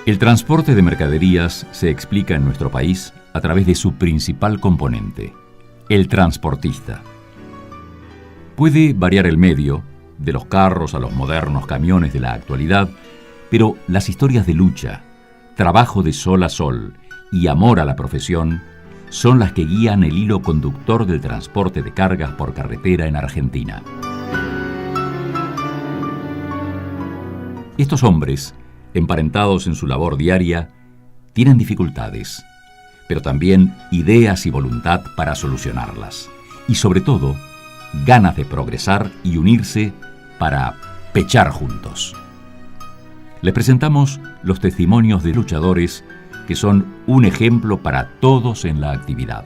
El transporte de mercaderías se explica en nuestro país a través de su principal componente, el transportista. Puede variar el medio, de los carros a los modernos camiones de la actualidad, pero las historias de lucha, trabajo de sol a sol y amor a la profesión son las que guían el hilo conductor del transporte de cargas por carretera en Argentina. Estos hombres, emparentados en su labor diaria, tienen dificultades, pero también ideas y voluntad para solucionarlas. Y sobre todo, ganas de progresar y unirse para pechar juntos. Les presentamos los testimonios de luchadores que son un ejemplo para todos en la actividad.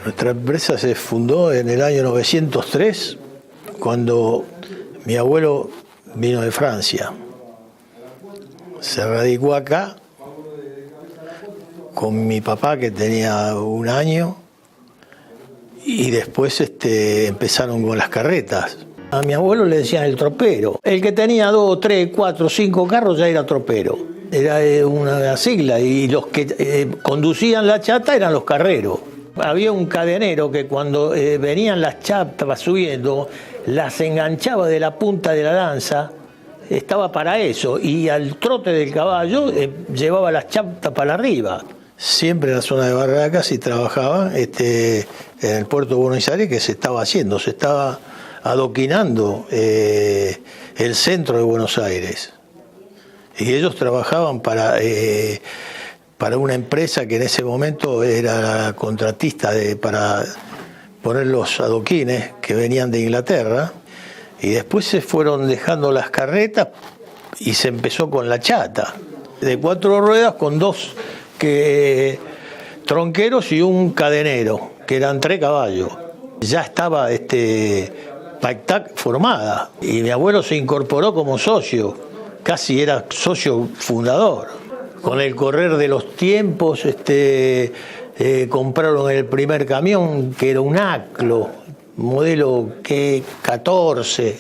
Nuestra empresa se fundó en el año 903, cuando mi abuelo vino de Francia. Se radicó acá con mi papá, que tenía 1 año, y después empezaron con las carretas. A mi abuelo le decían el tropero. El que tenía 2, 3, 4, 5 carros ya era tropero. Era una sigla, y los que conducían la chata eran los carreros. Había un cadenero que cuando venían las chapas subiendo, las enganchaba de la punta de la lanza, estaba para eso, y al trote del caballo llevaba las chapas para arriba. Siempre en la zona de Barracas y trabajaba en el puerto de Buenos Aires, que se estaba haciendo, se estaba adoquinando el centro de Buenos Aires. Y ellos trabajaban para una empresa que en ese momento era la contratista para poner los adoquines que venían de Inglaterra, y después se fueron dejando las carretas y se empezó con la chata, de 4 ruedas con 2 tronqueros y un cadenero, que eran 3 caballos. Ya estaba PACTAC formada, y mi abuelo se incorporó como socio, casi era socio fundador. Con el correr de los tiempos compraron el primer camión, que era un Aclo, modelo 14,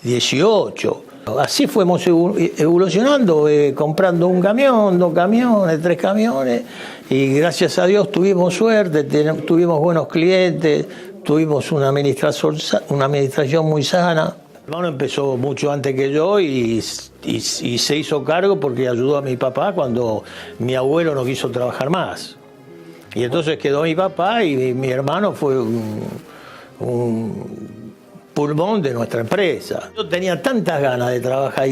18. Así fuimos evolucionando, comprando un camión, 2 camiones, 3 camiones, y gracias a Dios tuvimos suerte, tuvimos buenos clientes, tuvimos una administración muy sana. Mi hermano empezó mucho antes que yo y se hizo cargo porque ayudó a mi papá cuando mi abuelo no quiso trabajar más. Y entonces quedó mi papá, y mi hermano fue un pulmón de nuestra empresa. Yo tenía tantas ganas de trabajar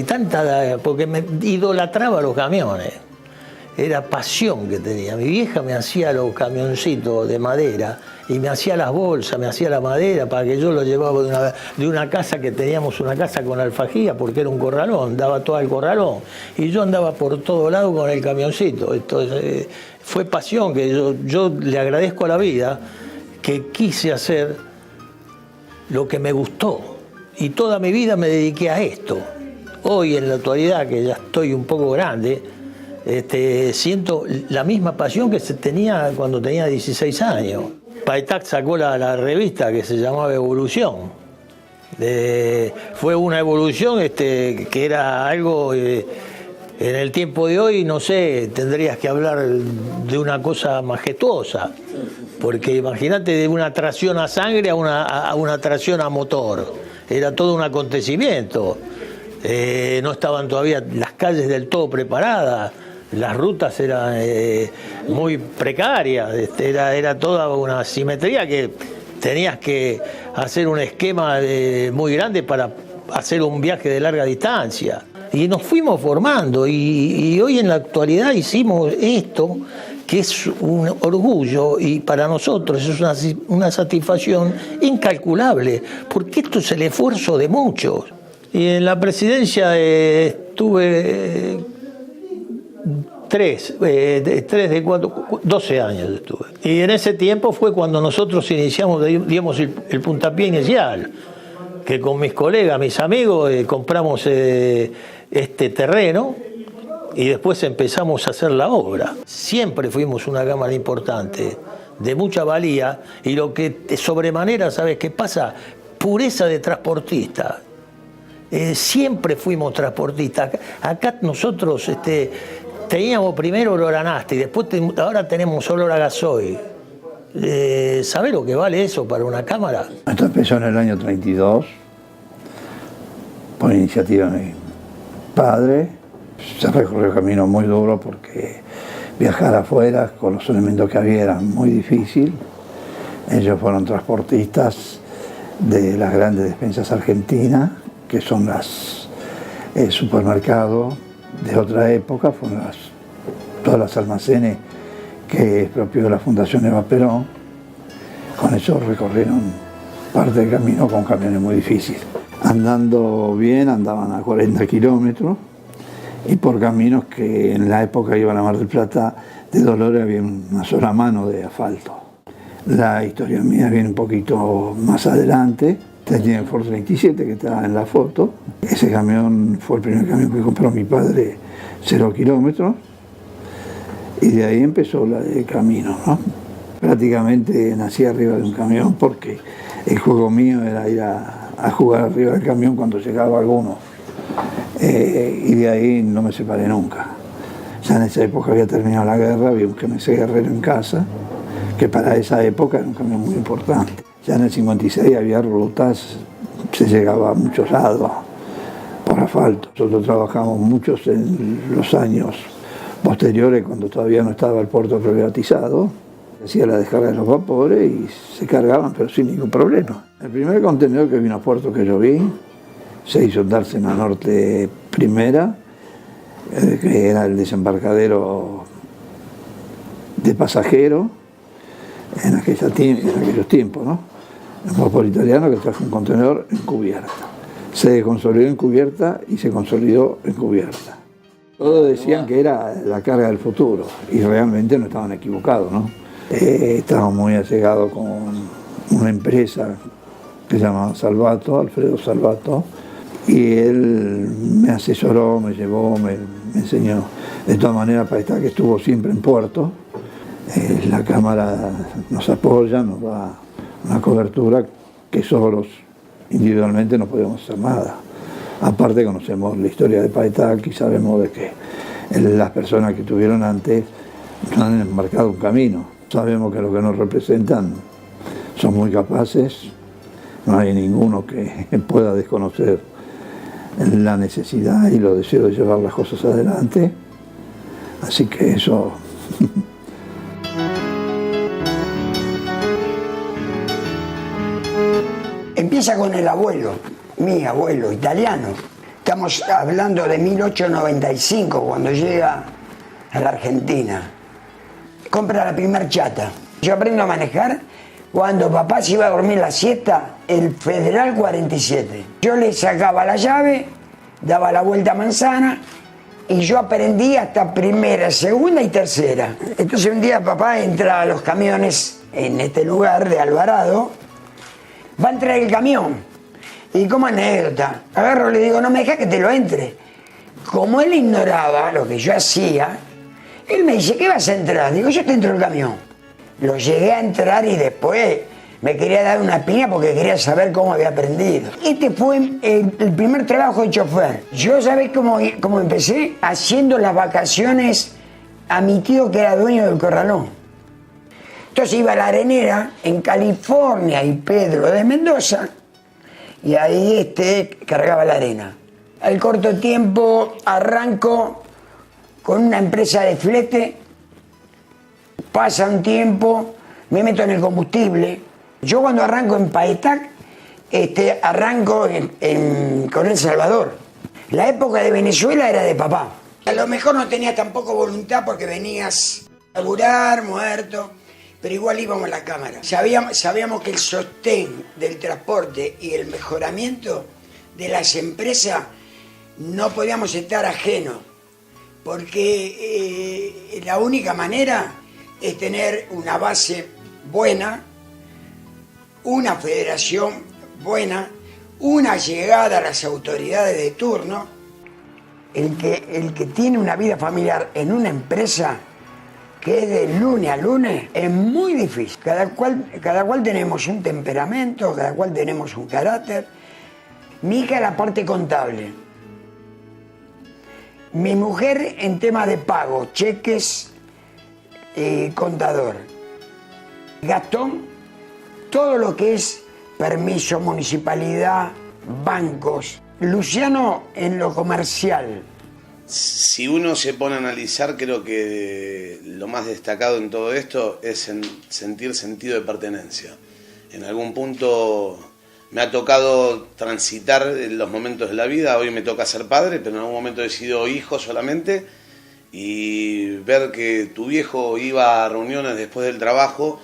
porque me idolatraba los camiones. Era pasión que tenía. Mi vieja me hacía los camioncitos de madera y me hacía las bolsas, me hacía la madera para que yo lo llevaba de una casa que teníamos, una casa con alfajía, porque era un corralón, daba todo el corralón. Y yo andaba por todo lado con el camioncito. Entonces fue pasión que yo le agradezco a la vida que quise hacer lo que me gustó. Y toda mi vida me dediqué a esto. Hoy, en la actualidad, que ya estoy un poco grande, siento la misma pasión que se tenía cuando tenía 16 años. PACTAC sacó la revista que se llamaba Evolución. Fue una evolución que era algo, en el tiempo de hoy, no sé, tendrías que hablar de una cosa majestuosa, porque imagínate, de una tracción a sangre a una tracción a motor, era todo un acontecimiento. No estaban todavía las calles del todo preparadas, las rutas eran muy precarias, era toda una simetría que tenías que hacer un esquema muy grande para hacer un viaje de larga distancia. Y nos fuimos formando, y hoy en la actualidad hicimos esto, que es un orgullo, y para nosotros es una satisfacción incalculable, porque esto es el esfuerzo de muchos. Y en la presidencia estuve 12 años estuve. Y en ese tiempo fue cuando nosotros dimos el puntapié inicial, que con mis colegas, mis amigos, compramos este terreno y después empezamos a hacer la obra. Siempre fuimos una cámara importante, de mucha valía, y lo que sobremanera, ¿sabes qué pasa? Pureza de transportista. siempre fuimos transportistas. Acá nosotros teníamos primero olor a nafta y después ahora tenemos olor a gasoil. ¿Sabés lo que vale eso para una cámara? Esto empezó en el año 32, por iniciativa de mi padre. Se recorrió camino muy duro porque viajar afuera con los elementos que había era muy difícil. Ellos fueron transportistas de las grandes despensas argentinas, que son los supermercados de otra época, fueron todos los almacenes que es propio de la Fundación Eva Perón. Con eso recorrieron parte del camino con camiones muy difíciles. Andando bien, andaban a 40 kilómetros y por caminos que en la época iban a Mar del Plata, de Dolores había una sola mano de asfalto. La historia mía viene un poquito más adelante. Tenía el Ford 37 que está en la foto. Ese camión fue el primer camión que compró mi padre, 0 kilómetros. Y de ahí empezó la de camino, ¿no? Prácticamente nací arriba de un camión porque el juego mío era ir a jugar arriba del camión cuando llegaba alguno. Y de ahí no me separé nunca. Ya en esa época había terminado la guerra, había un GMC Guerrero en casa, que para esa época era un camión muy importante. Ya en el 56 había rutas, se llegaba a muchos lados por asfalto. Nosotros trabajamos muchos en los años posteriores, cuando todavía no estaba el puerto privatizado. Hacía la descarga de los vapores y se cargaban, pero sin ningún problema. El primer contenedor que vino a puerto que yo vi se hizo en Dársena Norte Primera, que era el desembarcadero de pasajeros en aquellos tiempos, ¿no? El vapor italiano que trajo un contenedor en cubierta. Se consolidó en cubierta y se consolidó en cubierta. Todos decían que era la carga del futuro y realmente no estaban equivocados, ¿no? Estábamos muy allegados con una empresa que se llamaba Salvato, Alfredo Salvato, y él me asesoró, me llevó, me enseñó. De todas maneras, para estar que estuvo siempre en puerto, la cámara nos apoya, nos da una cobertura que solos, individualmente, no podemos hacer nada. Aparte conocemos la historia de Paetac y sabemos de que las personas que tuvieron antes nos han marcado un camino. Sabemos que los que nos representan son muy capaces, no hay ninguno que pueda desconocer la necesidad y los deseos de llevar las cosas adelante. Así que eso... Empieza con el abuelo, mi abuelo italiano. Estamos hablando de 1895, cuando llega a la Argentina. Compra la primer chata. Yo aprendo a manejar cuando papá se iba a dormir la siesta, el Federal 47. Yo le sacaba la llave, daba la vuelta a manzana y yo aprendí hasta primera, segunda y tercera. Entonces un día papá entra a los camiones en este lugar de Alvarado, va a entrar el camión y como anécdota, agarro y le digo, no me dejas que te lo entre. Como él ignoraba lo que yo hacía, él me dice, ¿qué vas a entrar? Digo, yo te entro el camión. Lo llegué a entrar y después me quería dar una piña porque quería saber cómo había aprendido. Este fue el primer trabajo de chofer. Yo, ¿sabés cómo empecé? Haciendo las vacaciones a mi tío que era dueño del corralón. Entonces iba a la arenera en California y Pedro de Mendoza y ahí cargaba la arena. Al corto tiempo arranco con una empresa de flete, pasa un tiempo, me meto en el combustible. Yo cuando arranco en Paetac, arranco con El Salvador. La época de Venezuela era de papá. A lo mejor no tenías tampoco voluntad porque venías a laburar, muerto, pero igual íbamos a la cámara. Sabíamos que el sostén del transporte y el mejoramiento de las empresas no podíamos estar ajenos, porque la única manera es tener una base buena, una federación buena, una llegada a las autoridades de turno. El que tiene una vida familiar en una empresa que es de lunes a lunes es muy difícil. Cada cual tenemos un temperamento, cada cual tenemos un carácter. Mi hija la parte contable. Mi mujer en tema de pago, cheques, contador. Gastón, todo lo que es permiso, municipalidad, bancos. Luciano en lo comercial. Si uno se pone a analizar, creo que lo más destacado en todo esto es sentir sentido de pertenencia. En algún punto me ha tocado transitar los momentos de la vida, hoy me toca ser padre, pero en algún momento he sido hijo solamente, y ver que tu viejo iba a reuniones después del trabajo,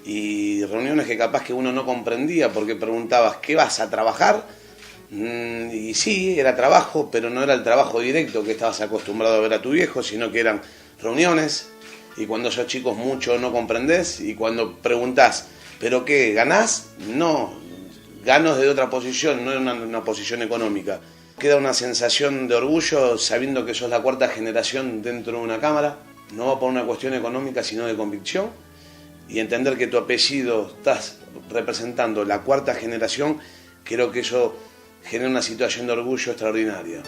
y reuniones que capaz que uno no comprendía porque preguntabas, ¿qué vas a trabajar? Y sí, era trabajo, pero no era el trabajo directo que estabas acostumbrado a ver a tu viejo, sino que eran reuniones, y cuando sos chicos mucho no comprendés, y cuando preguntás, ¿pero qué? ¿Ganás? No, gano desde otra posición, no en una posición económica. Queda una sensación de orgullo sabiendo que sos la cuarta generación dentro de una cámara, no va por una cuestión económica sino de convicción, y entender que tu apellido estás representando la cuarta generación, creo que eso genera una situación de orgullo extraordinaria.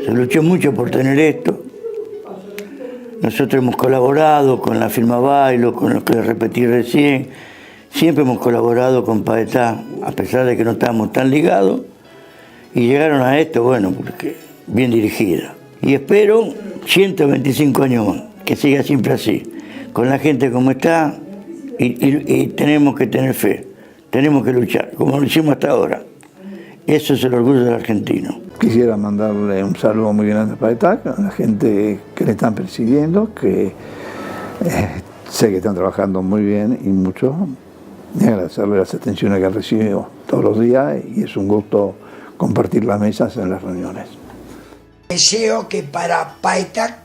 Se luchó mucho por tener esto. Nosotros hemos colaborado con la firma Bailo, con lo que repetí recién. Siempre hemos colaborado con Paetá, a pesar de que no estábamos tan ligados. Y llegaron a esto, bueno, porque bien dirigida. Y espero 125 años más, que siga siempre así, con la gente como está, y tenemos que tener fe, tenemos que luchar, como lo hicimos hasta ahora. Eso es el orgullo del argentino. Quisiera mandarle un saludo muy grande a Paetá, a la gente que le están persiguiendo, que sé que están trabajando muy bien y mucho, y agradecerle las atenciones que ha recibido todos los días, y es un gusto compartir las mesas en las reuniones. Deseo que para Paetá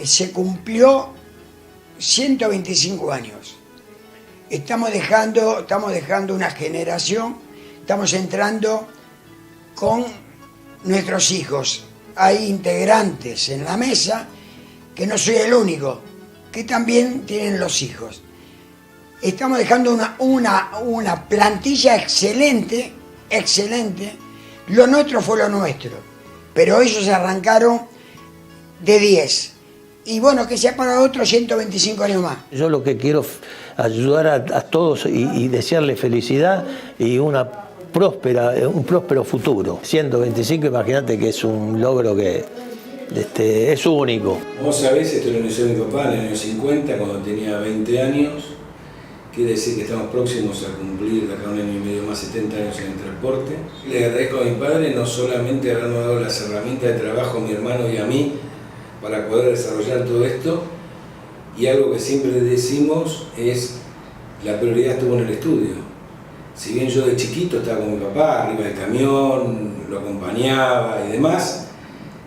se cumplió 125 años. Estamos dejando una generación, estamos entrando con nuestros hijos. Hay integrantes en la mesa, que no soy el único, que también tienen los hijos. Estamos dejando una plantilla excelente, excelente. Lo nuestro fue lo nuestro, pero ellos arrancaron de 10. Y bueno, que sea para otros 125 años más. Yo lo que quiero ayudar a todos y desearles felicidad y un próspero futuro. 125, imagínate que es un logro que es único. Vos sabés, esto lo inició mi papá en el año 50, cuando tenía 20 años. Quiere decir que estamos próximos a cumplir de acá un año y medio más 70 años en el transporte. Le agradezco a mi padre no solamente habernos dado las herramientas de trabajo a mi hermano y a mí para poder desarrollar todo esto, y algo que siempre le decimos es la prioridad estuvo en el estudio. Si bien yo de chiquito estaba con mi papá, arriba del camión, lo acompañaba y demás,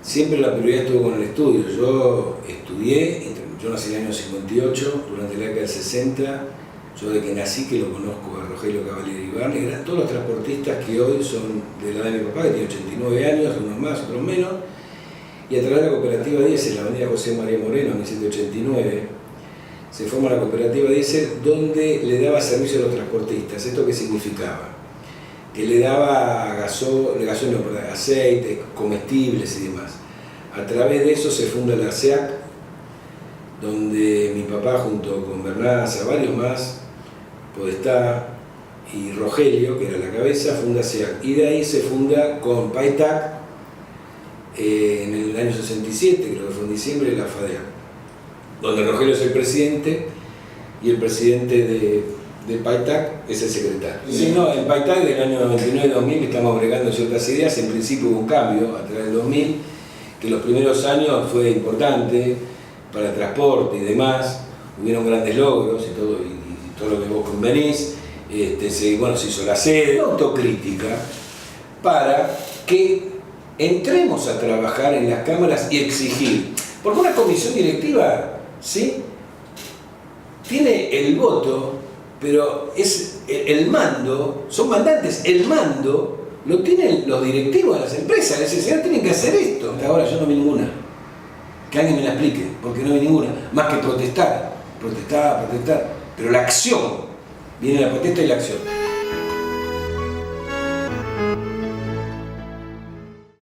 siempre la prioridad estuvo con el estudio. Yo estudié, yo nací en el año 58, durante la década del 60, yo de que nací que lo conozco a Rogelio Cavalieri Barney, eran todos los transportistas que hoy son de la edad de mi papá, que tiene 89 años, unos más, otros menos, y a través de la cooperativa Diesel, en la avenida José María Moreno, en 1789, se forma la cooperativa Diesel, donde le daba servicio a los transportistas. ¿Esto qué significaba? Que le daba aceite, comestibles y demás. A través de eso se funda la SEAC, donde mi papá junto con Bernaza, varios más, Podestá y Rogelio, que era la cabeza, funda SEAC. Y de ahí se funda con Paetá, en el año 67, creo que fue en diciembre, la FADEA, donde Rogelio es el presidente y el presidente de Paetá es el secretario. Sí, no, en Paetá del año 99-2000 estamos bregando ciertas ideas. En principio hubo un cambio a través del 2000, que los primeros años fue importante para el transporte y demás, hubieron grandes logros y todo lo que vos convenís. Se hizo la sede, autocrítica, para que entremos a trabajar en las cámaras y exigir, porque una comisión directiva, ¿sí?, tiene el voto, pero es el mando, son mandantes, el mando lo tienen los directivos de las empresas, les dicen, tienen que hacer esto. Hasta ahora yo no vi ninguna, que alguien me la explique, porque no vi ninguna, más que protestar, pero la acción, viene la protesta y la acción.